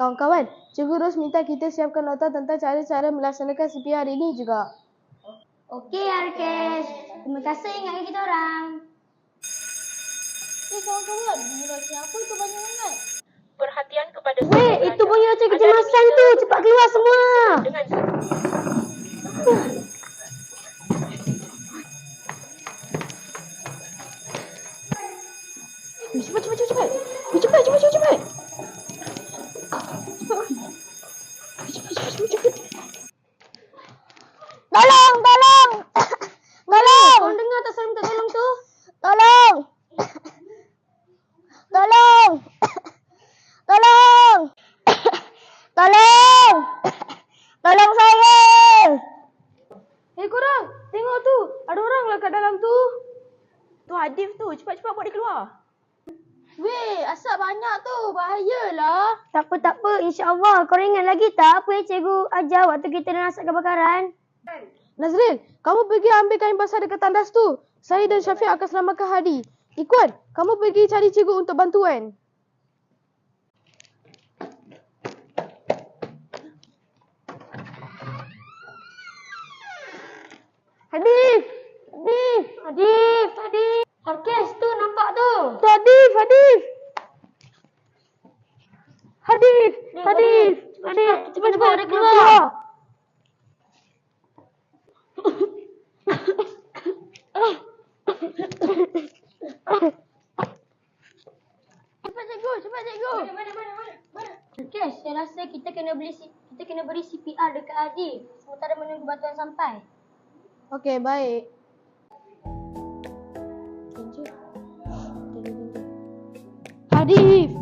Kawan-kawan, Cikgu Ros minta kita siapkan nota tentang cara-cara melaksanakan CPR hari ini juga. Okey, Arkesh. Terima kasih ingatkan kita orang. Kawan-kawan, bunyi loceng apa itu banyak sangat? Perhatian kepada Weh, itu bunyi loceng kecemasan tu. Cepat keluar semua. dengan Cepat. Tolong. Tolong. Kau dengar tak saya minta tolong tu? Tolong. Tolong saya. Korang, tengok tu. Ada orang lah kat dalam tu. tu Adif tu. Cepat-cepat buat dia keluar. Weh, asap banyak tu. Bahayalah. Tak apa. InsyaAllah. Kau ingat lagi tak apa yang cikgu ajar waktu kita nasab kebakaran? Nazril, kamu pergi ambil kain basah dekat tandas tu. Saya dan Syafiq akan selamatkan Hadi. Ikuan, kamu pergi cari cikgu untuk bantuan. Hadif. Arkesh tu nampak tu. Hadif. Cepat dia keluar. Cepat cikgu. Mana? Arkesh, saya rasa kita kena beri CPR dekat Hadif sementara menunggu bantuan sampai. Okey, baik. Hadif.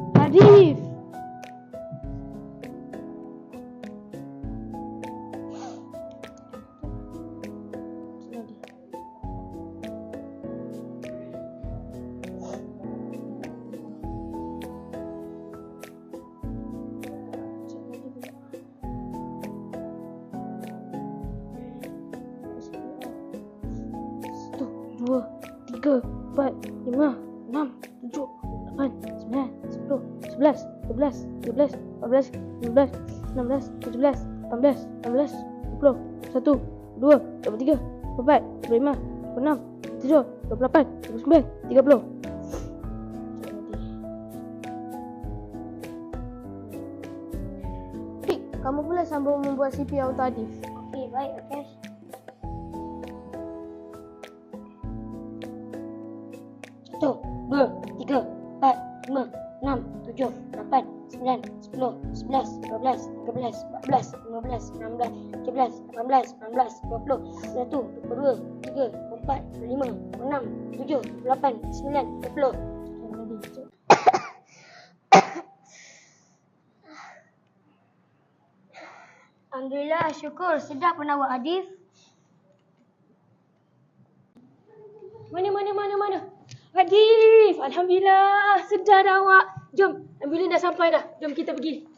Dua, tiga, 4, 5, 6, 7, 8, 9, 10, 11, 12, 13, 14, 15, 16, 17, 18, 19, 20, 1, 2, 23, 24, 25, 26, 27, 28, 29, 30. Fik, kamu pula sambung membuat CPR untuk Adif. Okey, baik Arkesh. Satu, dua, tiga, 4, 5, 6, 7, 8, 9, 10, 11, 12, 13, 14, 15, 16, 17, 18, 19, 20, 21, 22, 23, 24, 25, 26, 27, 28, 9, 20. Alhamdulillah, syukur. Sedap pun awak, Adif. Mana? Adif. Alhamdulillah. Sedar dah awak. Jom. Ambulan dah sampai dah. Jom kita pergi.